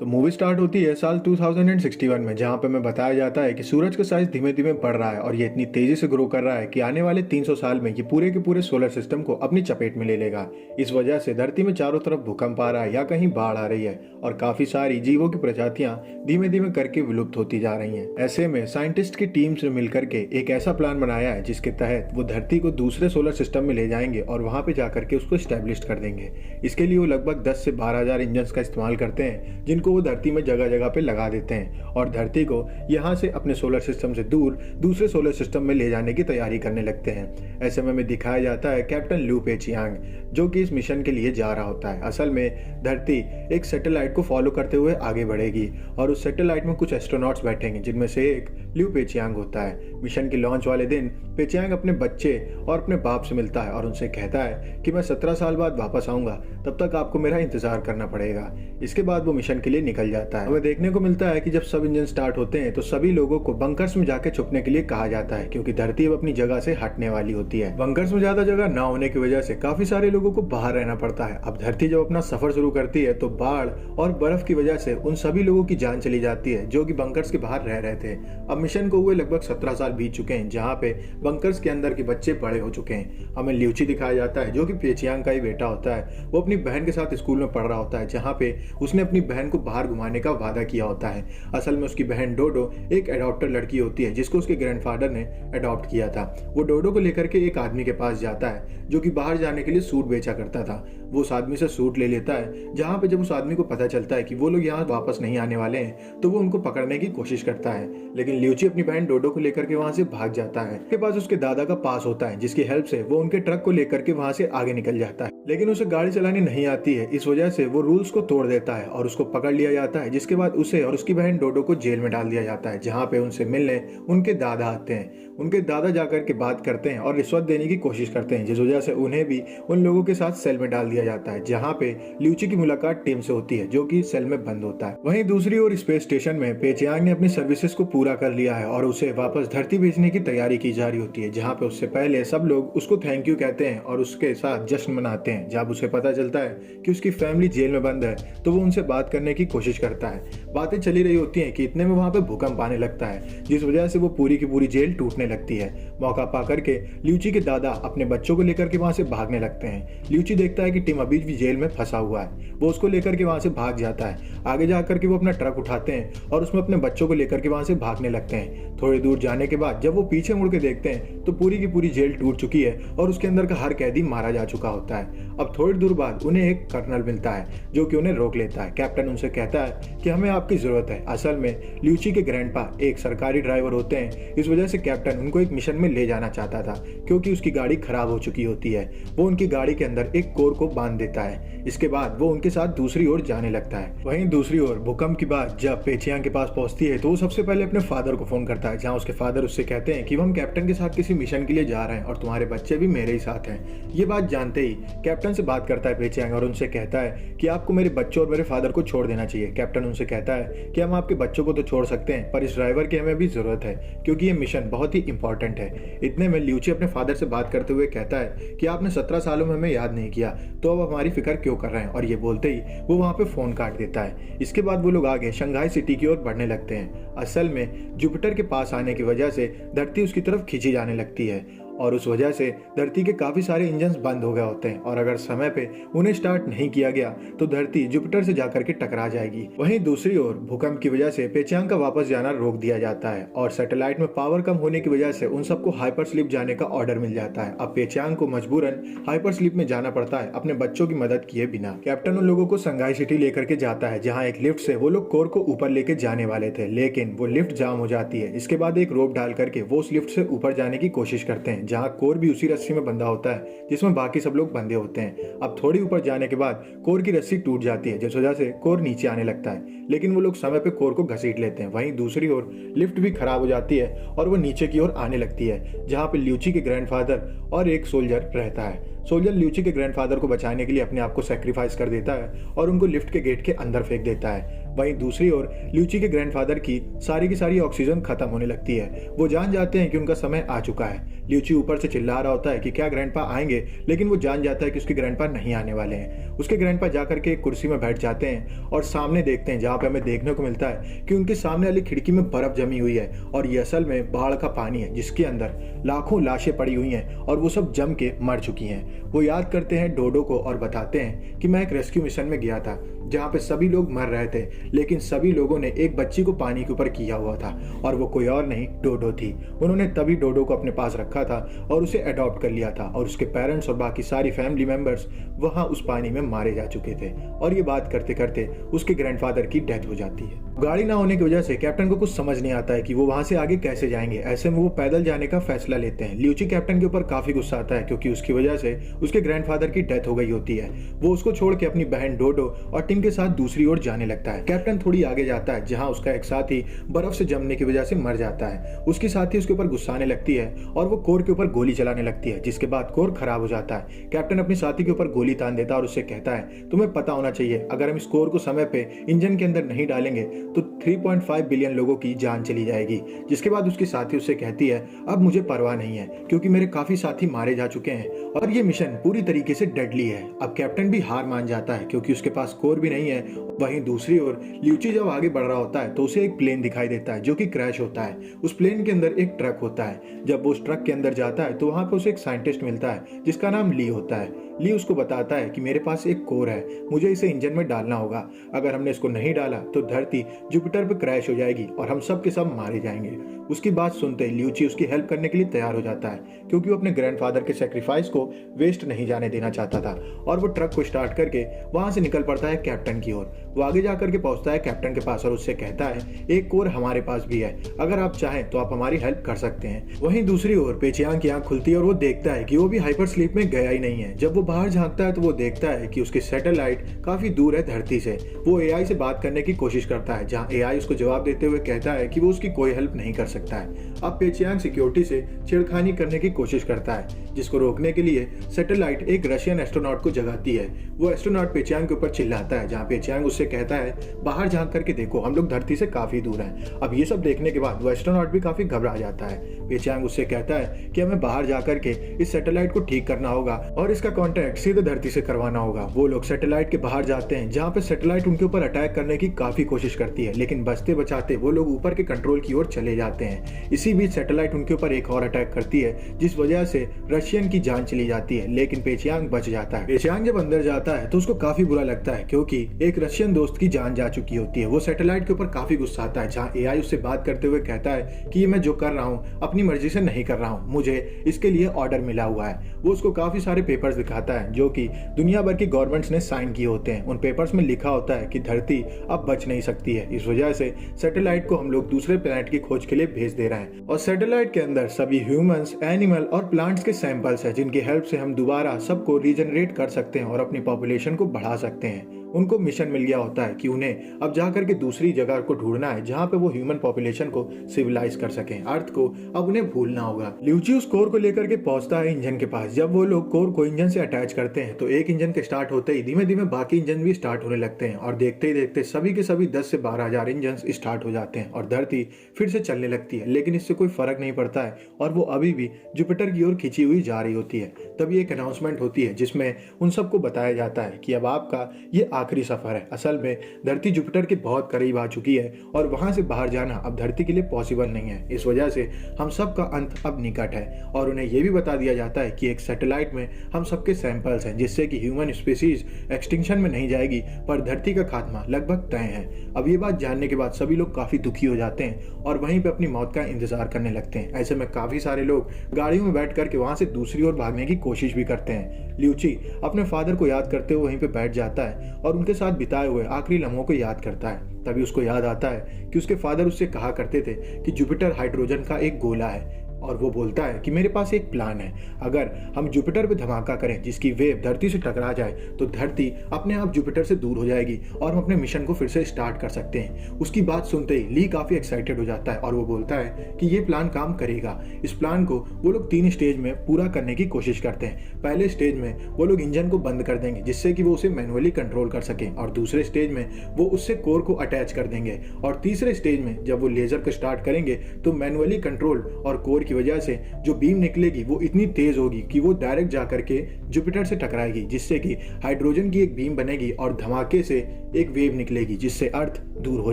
तो movie start होती है साल 2061 में, जहां पे हमें बताया जाता है कि सूरज का साइज धीमे धीमे बढ़ रहा है और ये इतनी तेजी से ग्रो कर रहा है कि आने वाले 300 साल में ये पूरे के पूरे सोलर सिस्टम को अपनी चपेट में ले लेगा। इस वजह से धरती में चारों तरफ भूकंप आ रहा है या कहीं बाढ़ आ रही है और काफी सारी जीवों की प्रजातियां धीमे धीमे करके विलुप्त होती जा रही हैं। ऐसे में साइंटिस्ट की टीम से मिलकर के एक ऐसा प्लान बनाया है जिसके तहत वो धरती को दूसरे सोलर सिस्टम में ले जाएंगे और वहां पे जाकर के उसको स्टैब्लिश कर देंगे। इसके लिए वो लगभग 10 से 12,000 इंजन का इस्तेमाल करते हैं, जिनको वो धरती में जगह जगह पे लगा देते हैं और धरती को यहाँ से अपने सोलर सिस्टम से दूर दूसरे सोलर सिस्टम में ले जाने की तैयारी करने लगते हैं। ऐसे में हमें दिखाया जाता है कैप्टन लू पेचियांग, जो कि इस मिशन के लिए जा रहा होता है। असल में धरती एक सैटेलाइट को फॉलो करते हुए आगे बढ़ेगी और उस सैटेलाइट में कुछ एस्ट्रोनॉट्स बैठेंगे, जिनमें से एक ल्यू पेचियांग होता है। मिशन के लॉन्च वाले दिन पेचियांग अपने बच्चे और अपने बाप से मिलता है और उनसे कहता है कि मैं 17 साल बाद वापस आऊंगा, तब तक आपको मेरा इंतजार करना पड़ेगा। इसके बाद वो मिशन के लिए निकल जाता है। हमें देखने को मिलता है कि जब सब इंजन स्टार्ट होते हैं तो सभी लोगों को बंकर्स में जाके छुपने के लिए कहा जाता है, क्योंकि धरती अब अपनी जगह से हटने वाली होती है। बंकर्स में ज्यादा जगह ना होने की वजह से काफी सारे लोगों को बाहर रहना पड़ता है। अब धरती जब अपना सफर शुरू करती है तो बाढ़ और बर्फ की वजह से उन सभी लोगों की जान चली जाती है जो कि बंकर्स के बाहर रह रहे थे। अब मिशन को हुए लगभग 17 साल बीत चुके हैं, जहाँ पे बंकर्स के अंदर के बच्चे बड़े हो चुके हैं। हमें ल्यूची दिखाया जाता है, जो कि पेचियांग का ही बेटा होता है। वो अपनी बहन के साथ स्कूल में पढ़ रहा होता है, जहाँ पे उसने अपनी बहन को बाहर घुमाने का वादा किया होता है। असल में उसकी बहन डोडो एक एडॉप्टर लड़की होती है, जिसको उसके ग्रैंडफादर ने अडॉप्ट किया था। वो डोडो को लेकर के एक आदमी के पास जाता है, जो कि बाहर जाने के लिए सूट बेचा करता था। वो उस आदमी से सूट ले लेता है, जहाँ पे जब उस आदमी को पता चलता है कि वो लोग यहाँ वापस नहीं आने वाले हैं, तो वो उनको पकड़ने की कोशिश करता है। लेकिन ल्यूची अपनी बहन डोडो को लेकर के वहां से भाग जाता है। उसके पास उसके दादा का पास होता है, जिसकी हेल्प से वो उनके ट्रक को लेकर के वहां से आगे निकल जाता है। लेकिन उसे गाड़ी चलानी नहीं आती है, इस वजह से वो रूल्स को तोड़ देता है और उसको पकड़ लिया जाता है। जिसके बाद उसे और उसकी बहन डोडो को जेल में डाल दिया जाता है, जहाँ पे उनसे मिलने उनके दादा आते हैं। उनके दादा जाकर के बात करते हैं और रिश्वत देने की कोशिश करते हैं, जिस वजह से उन्हें भी उन लोगों के साथ सेल में डाल दिया जाता है, जहाँ पे ल्यूची की मुलाकात टीम से होती है, जो कि सेल में बंद होता है। वहीं दूसरी ओर स्पेस स्टेशन में पेचियांग ने अपनी सर्विसेज को पूरा कर लिया है और उसे वापस धरती भेजने की तैयारी की जा रही होती है, जहाँ पे उससे पहले सब लोग उसको थैंक यू कहते हैं और उसके साथ जश्न मनाते हैं। जब उसे पता चलता है कि उसकी फैमिली जेल में बंद है, तो वो उनसे बात करने की कोशिश करता है। बातें चली रही होती हैं कि इतने में वहां पे भूकंप आने लगता है, जिस वजह से वो पूरी की पूरी जेल टूटने लगती है। मौका पा करके ल्यूची के दादा अपने बच्चों को लेकर के वहां से भागने लगते हैं। ल्यूची देखता है कि टिम अभी भी जेल में फंसा हुआ है, वो उसको लेकर के वहां से भाग जाता है। आगे जाकर के वो अपना ट्रक उठाते हैं और उसमें अपने बच्चों को लेकर के वहां से भागने लगते हैं। थोड़ी दूर जाने के बाद जब वो पीछे मुड़ के देखते हैं तो पूरी की पूरी जेल टूट चुकी है और उसके अंदर का हर कैदी मारा जा चुका होता है। अब थोड़ी दूर बाद उन्हें एक कर्नल मिलता है, जो कि उन्हें रोक लेता है। कैप्टन उनसे कहता है कि हमें आपकी जरूरत है। असल में ल्यूची के ग्रैंडपा एक सरकारी ड्राइवर होते हैं, इस वजह से कैप्टन उनको एक मिशन में ले जाना चाहता था, क्योंकि उसकी गाड़ी खराब हो चुकी होती है। वो उनकी गाड़ी के अंदर एक कोर को बांध देता है। इसके बाद वो उनके साथ दूसरी ओर जाने लगता है। वहीं दूसरी ओर भूकंप की बात जब पेचियांग के पास पहुंचती है तो वो सबसे पहले अपने फादर को फोन करता है, जहां उसके फादर उससे कहते हैं कि हम कैप्टन के साथ किसी मिशन के लिए जा रहे हैं और तुम्हारे बच्चे भी मेरे ही साथ हैं। ये बात जानते ही कैप्टन से बात करता है पेचियांग और उनसे कहता है कि आपको मेरे बच्चों और मेरे फादर को छोड़ देना चाहिए। कैप्टन उनसे कहता है कि हम आपके बच्चों को तो छोड़ सकते हैं, पर इस ड्राइवर की हमें भी जरूरत है, क्योंकि ये मिशन बहुत ही इंपॉर्टेंट है। इतने में ल्यूची अपने फादर से बात करते हुए कहता है कि आपने 17 सालों में हमें याद नहीं किया, तो अब हमारी फिक्र क्यों कर रहे हैं। और ये बोलते ही वो वहां पे फोन काट देता है। इसके बाद वो लोग आगे शंघाई सिटी की ओर बढ़ने लगते हैं। असल में जुपिटर के पास आने की वजह से धरती उसकी तरफ खींची जाने लगती है और उस वजह से धरती के काफी सारे इंजन्स बंद हो गए होते हैं और अगर समय पे उन्हें स्टार्ट नहीं किया गया तो धरती जुपिटर से जाकर के टकरा जाएगी। वहीं दूसरी ओर भूकंप की वजह से पेचियांग का वापस जाना रोक दिया जाता है और सैटेलाइट में पावर कम होने की वजह से उन सबको हाइपर स्लीप जाने का ऑर्डर मिल जाता है। अब पेचियांग को मजबूरन हाइपर स्लीप में जाना पड़ता है, अपने बच्चों की मदद किए बिना। कैप्टन उन लोगों को संघाई सिटी लेकर के जाता है, जहाँ एक लिफ्ट से वो लोग कोर को ऊपर लेके जाने वाले थे, लेकिन वो लिफ्ट जाम हो जाती है। इसके बाद एक रोप डाल करके वो उस लिफ्ट से ऊपर जाने की कोशिश करते हैं, जहाँ कोर भी उसी रस्सी में बंधा होता है जिसमें बाकी सब लोग बंधे होते हैं। अब थोड़ी ऊपर जाने के बाद कोर की रस्सी टूट जाती है, जिस वजह से कोर नीचे आने लगता है, लेकिन वो लोग समय पे कोर को घसीट लेते हैं। वहीं दूसरी ओर लिफ्ट भी खराब हो जाती है और वो नीचे की ओर आने लगती है, जहाँ पे ल्यूची के ग्रैंडफादर और एक सोल्जर रहता है। सोल्जर ल्यूची के ग्रैंडफादर को बचाने के लिए अपने आप को सैक्रिफाइस कर देता है और उनको लिफ्ट के गेट के अंदर फेंक देता है। वहीं दूसरी ओर ल्यूची के ग्रैंडफादर की सारी ऑक्सीजन खत्म होने लगती है। वो जान जाते हैं कि उनका समय आ चुका है। ल्यूची ऊपर से चिल्ला रहा होता है कि क्या ग्रैंडपा आएंगे, लेकिन वो जान जाता है कि उसके ग्रैंडपा नहीं आने वाले हैं। उसके ग्रैंडपा जाकर के एक कुर्सी में बैठ जाते हैं और सामने देखते हैं, जहाँ पे हमें देखने को मिलता है कि उनके सामने वाली खिड़की में बर्फ जमी हुई है और ये असल में बाढ़ का पानी है, जिसके अंदर लाखों लाशें पड़ी हुई हैं और वो सब जम के मर चुकी हैं। वो याद करते हैं डोडो को और बताते हैं कि मैं एक रेस्क्यू मिशन में गया था जहाँ पे सभी लोग मर रहे थे, लेकिन सभी लोगों ने एक बच्ची को पानी के ऊपर किया हुआ था और वो कोई और नहीं, डोडो थी। उन्होंने तभी डोडो को अपने पास रखा था और उसे अडॉप्ट कर लिया था और उसके पेरेंट्स और बाकी सारी फैमिली मेंबर्स वहाँ उस पानी में मारे जा चुके थे। और ये बात करते करते उसके ग्रैंडफादर की डेथ हो जाती है। गाड़ी ना होने की वजह से कैप्टन को कुछ समझ नहीं आता है कि वो वहां से आगे कैसे जाएंगे। ऐसे में वो पैदल जाने का फैसला लेते हैं। ल्यूची कैप्टन के ऊपर काफी गुस्सा आता है क्योंकि उसकी वजह से उसके ग्रैंडफादर की डेथ हो गई होती है। वो उसको छोड़ के अपनी बहन डोडो और टिम के साथ दूसरी ओर जाने लगता है। कैप्टन थोड़ी आगे जाता है जहां उसका एक साथी बर्फ से जमने की वजह से मर जाता है। उसकी साथी उसके ऊपर गुस्साने लगती है और वो कोर के ऊपर गोली चलाने लगती है, जिसके बाद कोर खराब हो जाता है। कैप्टन अपनी साथी के ऊपर गोली तान देता है और उससे कहता है, तुम्हें पता होना चाहिए अगर हम इस कोर को समय पे इंजन के अंदर नहीं डालेंगे तो 3.5 बिलियन लोगों की जान चली जाएगी। जिसके बाद उसकी साथी उससे कहती है, अब मुझे परवाह नहीं है क्योंकि मेरे काफी साथी मारे जा चुके हैं और ये मिशन पूरी तरीके से डेडली है। अब कैप्टन भी हार मान जाता है क्योंकि उसके पास कोर भी नहीं है। वहीं दूसरी ओर ल्यूची जब आगे बढ़ रहा होता है तो उसे एक प्लेन दिखाई देता है जो कि क्रैश होता है। उस प्लेन के अंदर एक ट्रक होता है। जब वो उस ट्रक के अंदर जाता है तो वहां पे उसे एक साइंटिस्ट मिलता है जिसका नाम ली होता है। ली उसको बताता है कि मेरे पास एक कोर है, मुझे इसे इंजन में डालना होगा। अगर हमने इसको नहीं डाला तो धरती जुपिटर पर क्रैश हो जाएगी और हम सब के सब मारे जाएंगे। उसकी बात सुनते ही ल्यूची उसकी हेल्प करने के लिए तैयार हो जाता है क्योंकि वो अपने ग्रैंडफादर के सेक्रीफाइस को वेस्ट नहीं जाने देना चाहता था। और वो ट्रक को स्टार्ट करके वहां से निकल पड़ता है कैप्टन की ओर। वो आगे जाकर के पहुंचता है कैप्टन के पास और उससे कहता है, एक कोर हमारे पास भी है, अगर आप चाहें तो आप हमारी हेल्प कर सकते हैं। वहीं दूसरी ओर पेचियांग की आंख खुलती है और वो देखता है कि वो भी हाइपर स्लीप में गया ही नहीं है। जब वो बाहर झांकता है तो वो देखता है कि उसकी सैटेलाइट काफी दूर है धरती से। वो एआई से बात करने की कोशिश करता है, जहां एआई उसको जवाब देते हुए कहता है कि वो उसकी कोई हेल्प नहीं कर सकता है। अब पेचियांग सिक्योरिटी से छेड़खानी करने की कोशिश करता है, जिसको रोकने के लिए सैटेलाइट एक रशियन एस्ट्रोनॉट को जगाती है। वो एस्ट्रोनॉट पेचियांग के ऊपर चिल्लाता है, जहां पेचियांग उससे कहता है, बाहर झांक करके देखो, हम लोग धरती से काफी दूर हैं। अब ये सब देखने के बाद वो एस्ट्रोनॉट भी काफी घबरा जाता है। पेचियांग उससे कहता है कि हमें बाहर जाकर के इस सैटेलाइट को ठीक करना होगा और इसका कॉन्टैक्ट सीधे धरती से करवाना होगा। वो लोग सैटेलाइट के बाहर जाते हैं, जहाँ पे सैटेलाइट उनके ऊपर अटैक करने की काफी कोशिश करती है, लेकिन बचते बचाते वो लोग ऊपर के कंट्रोल की ओर चले जाते हैं। इसी बीच सैटेलाइट उनके ऊपर एक और अटैक करती है, जिस वजह से रशियन की जान चली जाती है, लेकिन पेचियांग बच जाता है। पेचियांग जब अंदर जाता है तो उसको काफी बुरा लगता है क्योंकि एक रशियन दोस्त की जान जा चुकी होती है। वो सैटेलाइट के ऊपर काफी गुस्सा आता है, जहाँ एआई उससे बात करते हुए कहता है कि ये मैं जो कर रहा हूँ अपनी मर्जी से नहीं कर रहा हूँ, मुझे इसके लिए ऑर्डर मिला हुआ है। वो उसको काफी सारे पेपर्स दिखाता है जो कि दुनिया भर की गवर्नमेंट्स ने साइन किए होते हैं। उन पेपर्स में लिखा होता है कि धरती अब बच नहीं सकती है, इस वजह से सैटेलाइट को हम लोग दूसरे प्लैनेट की खोज के लिए भेज दे रहे हैं। और सैटेलाइट के अंदर सभी ह्यूमंस, एनिमल और प्लांट्स के सैंपल्स हैं, जिनकी हेल्प से हम दोबारा सबको रीजनरेट कर सकते हैं और अपनी पॉपुलेशन को बढ़ा सकते हैं। उनको मिशन मिल गया होता है कि उन्हें अब जाकर के दूसरी जगह को ढूंढना है जहाँ पे वो ह्यूमन पॉपुलेशन को सिविलाइज कर सकें। अर्थ को अब उन्हें भूलना होगा। ल्यूची उस कोर को लेकर के पहुंचता है इंजन के पास। जब वो लोग कोर को इंजन से अटैच करते हैं तो एक इंजन के स्टार्ट होते ही धीमे धीमे बाकी इंजन भी स्टार्ट होने लगते हैं और देखते ही देखते सभी के सभी 10 से 12 हजार इंजन स्टार्ट हो जाते हैं और धरती फिर से चलने लगती है। लेकिन इससे कोई फर्क नहीं पड़ता है और वो अभी भी जुपिटर की ओर खींची हुई जा रही होती है। तभी एक अनाउंसमेंट होती है जिसमें उन सबको बताया जाता है कि अब आपका ये आखिरी सफर है। असल में धरती जुपिटर के बहुत करीब आ चुकी है और वहां से बाहर जाना अब धरती के लिए पॉसिबल नहीं है। इस वजह से हम सब का अंत अब निकट है और उन्हें यह भी बता दिया जाता है कि एक सैटेलाइट में हम सबके सैंपल्स हैं, जिससे कि ह्यूमन स्पीसीज एक्सटिंक्शन में नहीं जाएगी पर धरती का खात्मा लगभग तय है। अब ये बात जानने के बाद सभी लोग काफी दुखी हो जाते हैं और वहीं पे अपनी मौत का इंतजार करने लगते हैं। ऐसे में काफी सारे लोग गाड़ियों में बैठ करके वहां से दूसरी ओर भागने की कोशिश भी करते हैं। ल्यूची अपने फादर को याद करते हुए वहीं पे बैठ जाता है और उनके साथ बिताए हुए आखिरी लम्हों को याद करता है। तभी उसको याद आता है कि उसके फादर उससे कहा करते थे कि जुपिटर हाइड्रोजन का एक गोला है और वो बोलता है कि मेरे पास एक प्लान है। अगर हम जुपिटर पे धमाका करें जिसकी वेव धरती से टकरा जाए तो धरती अपने आप जुपिटर से दूर हो जाएगी और हम अपने मिशन को फिर से स्टार्ट कर सकते हैं। उसकी बात सुनते ही ली काफी एक्साइटेड हो जाता है और वो बोलता है कि ये प्लान काम करेगा। इस प्लान को वो लोग 3 स्टेज में पूरा करने की कोशिश करते हैं। पहले स्टेज में वो लोग इंजन को बंद कर देंगे जिससे कि वो उसे मैनुअली कंट्रोल कर सकें, और दूसरे स्टेज में वो उससे कोर को अटैच कर देंगे, और तीसरे स्टेज में जब वो लेजर को स्टार्ट करेंगे तो मैनुअली कंट्रोल और कोर की वजह से जो बीम निकलेगी वो इतनी तेज होगी कि वो डायरेक्ट जा करके जुपिटर से टकराएगी, जिससे कि हाइड्रोजन की एक बीम बनेगी और धमाके से एक वेव निकलेगी जिससे अर्थ दूर हो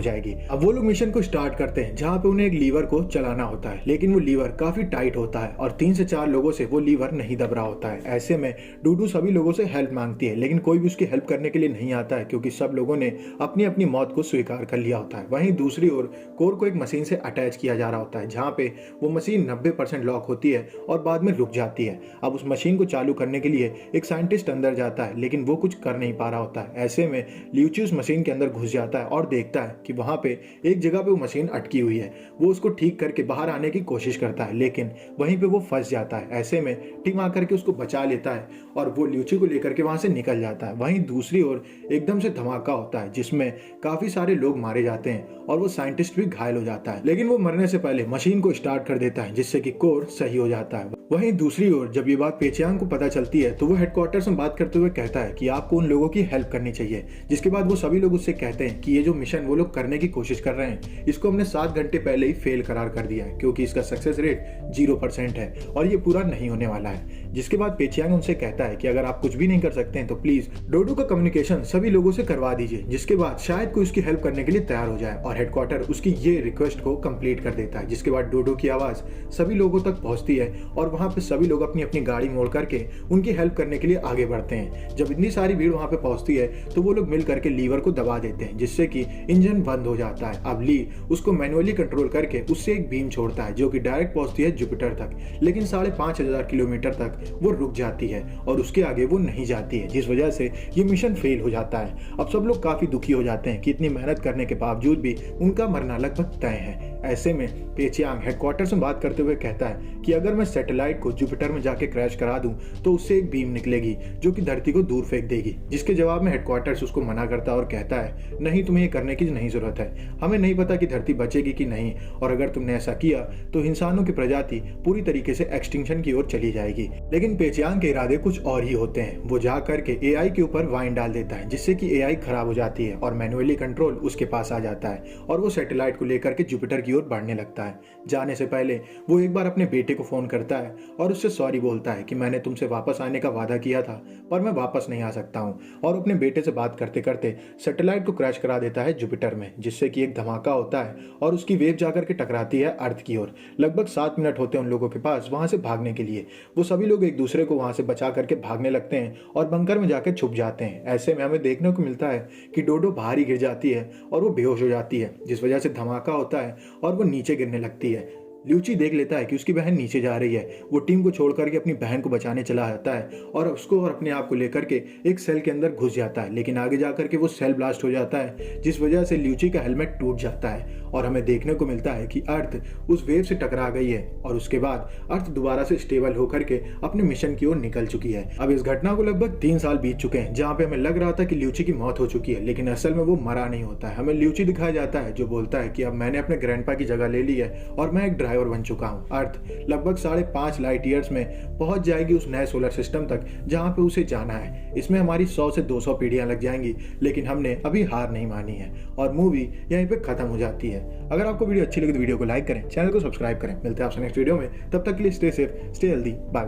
जाएगी। अब वो लोग मिशन को स्टार्ट करते हैं जहां पे उन्हें एक लीवर को चलाना होता है, लेकिन वो लीवर काफी टाइट होता है और 3 से 4 लोगों से वो लीवर नहीं दब रहा होता है। ऐसे में डूडू सभी लोगों से हेल्प मांगती है, लेकिन कोई भी उसकी हेल्प करने के लिए नहीं आता है क्योंकि सब लोगों ने अपनी अपनी मौत को स्वीकार कर लिया होता है। वहीं दूसरी ओर कोर को एक मशीन से अटैच किया जा रहा होता है जहां पे वो मशीन 90% लॉक होती है और बाद में रुक जाती है। अब उस मशीन को चालू करने के लिए एक साइंटिस्ट अंदर जाता है, लेकिन वो कुछ कर नहीं पा रहा होता है। ऐसे में ल्यूची उस मशीन के अंदर घुस जाता है और देखता है कि वहां पे एक जगह पे वो मशीन अटकी हुई है। वो उसको ठीक करके बाहर आने की कोशिश करता है, लेकिन वहीं पे वो फंस जाता है। ऐसे में टीम आकर के उसको बचा लेता है और वो ल्यूची को लेकर के वहां से निकल जाता है। वहीं दूसरी ओर एकदम से धमाका होता है जिसमें काफी सारे लोग मारे जाते हैं और वो साइंटिस्ट भी घायल हो जाता है, लेकिन वो मरने से पहले मशीन को स्टार्ट कर देता है जिससे कि कोर सही हो जाता है। वहीं दूसरी ओर जब ये बात पेचियांग को पता चलती है तो वो हेडक्वार्टर्स में बात करते हुए कहता है कि आपको उन लोगों की हेल्प करनी चाहिए, जिसके बाद वो सभी लोग उससे कहते हैं कि ये जो मिशन वो लोग करने की कोशिश कर रहे हैं इसको हमने 7 घंटे पहले ही फेल करार कर दिया है क्योंकि इसका सक्सेस रेट 0% है और ये पूरा नहीं होने वाला है। जिसके बाद पेचियांग उनसे कहता है कि अगर आप कुछ भी नहीं कर सकते हैं तो प्लीज डोडो का कम्युनिकेशन सभी लोगों से करवा दीजिए, जिसके बाद शायद कोई उसकी हेल्प करने के लिए तैयार हो जाए, और हेडक्वार्टर उसकी ये रिक्वेस्ट को कंप्लीट कर देता है। जिसके बाद डोडो की आवाज सभी लोगों तक पहुंचती है और वहां पे सभी लोग अपनी अपनी गाड़ी मोड़ करके उनकी हेल्प करने के लिए आगे बढ़ते हैं। जब इतनी सारी भीड़ वहां पे पहुंचती है तो वो लोग मिल करके लीवर को दबा देते हैं जिससे कि इंजन बंद हो जाता है। अब ली उसको मैनुअली कंट्रोल करके उससे एक बीम छोड़ता है जो कि डायरेक्ट पहुंचती है जुपिटर तक, लेकिन 5,500 किलोमीटर तक वो रुक जाती है और उसके आगे वो नहीं जाती है, जिस वजह से ये मिशन फेल हो जाता है। अब सब लोग काफी दुखी हो जाते हैं कि इतनी मेहनत करने के बावजूद भी उनका मरना लगभग तय है। ऐसे में पेचियांग हेडक्वार्टर से बात करते हुए कहता है कि अगर मैं सैटेलाइट को जुपिटर में जाके क्रैश करा दूं तो उससे एक बीम निकलेगी जो कि धरती को दूर फेंक देगी। जिसके जवाब में हेडक्वार्टर्स उसको मना करता है और कहता है नहीं, तुम्हें ये करने की नहीं जरूरत है, हमें नहीं पता कि धरती बचेगी कि नहीं, और अगर तुमने ऐसा किया तो इंसानों की प्रजाति पूरी तरीके से एक्सटिंक्शन की ओर चली जाएगी। लेकिन पेचियांग के इरादे कुछ और ही होते हैं। वो जा करके एआई के ऊपर वाइन डाल देता है जिससे कि एआई खराब हो जाती है और मैनुअली कंट्रोल उसके पास आ जाता है और वो सैटेलाइट को लेकर के जुपिटर की ओर बढ़ने लगता है। जाने से पहले वो एक बार अपने बेटे को फोन करता है और उससे सॉरी बोलता है कि मैंने तुमसे वापस आने का वादा किया था पर मैं वापस नहीं आ सकता हूँ, और अपने बेटे से बात करते करते सैटेलाइट को क्रैश करा देता है जुपिटर में, जिससे कि एक धमाका होता है और उसकी वेव जाकर के टकराती है अर्थ की ओर। लगभग 7 मिनट होते हैं उन लोगों के पास वहां से भागने के लिए। वो सभी लोग एक दूसरे को वहां से बचा करके भागने लगते हैं और बंकर में जाकर छुप जाते हैं। ऐसे में हमें देखने को मिलता है कि डोडो बाहर ही गिर जाती है और वो बेहोश हो जाती है, जिस वजह से धमाका होता है और वो नीचे गिरने लगती है। ल्यूची देख लेता है कि उसकी बहन नीचे जा रही है। वो टीम को छोड़ करके अपनी बहन को बचाने चला जाता है और उसको और अपने आप को लेकर के एक सेल के अंदर घुस जाता है, लेकिन आगे जाकर के वो सेल ब्लास्ट हो जाता है जिस वजह से ल्यूची का हेलमेट टूट जाता है और हमें देखने को मिलता है कि अर्थ उस वेव से टकरा गई है और उसके बाद अर्थ दोबारा से स्टेबल होकर के अपने मिशन की ओर निकल चुकी है। अब इस घटना को लगभग 3 साल बीत चुके हैं जहाँ पे हमें लग रहा था कि ल्यूची की मौत हो चुकी है, लेकिन असल में वो मरा नहीं होता है। हमें ल्यूची दिखाया जाता है जो बोलता है कि अब मैंने अपने ग्रैंडपा की जगह ले ली है और मैं एक ड्राइवर बन चुका हूँ। अर्थ लगभग 5.5 लाइट ईयर्स में पहुंच जाएगी उस नए सोलर सिस्टम तक जहां पे उसे जाना है। इसमें हमारी 100 से 200 पीढ़ियां लग जाएंगी, लेकिन हमने अभी हार नहीं मानी है और मूवी यहीं पे खत्म हो जाती है। अगर आपको वीडियो अच्छी लगी तो वीडियो को लाइक करें, चैनल को सब्सक्राइब करें। मिलते हैं आपसे नेक्स्ट वीडियो में, तब तक के लिए stay safe, stay healthy, bye.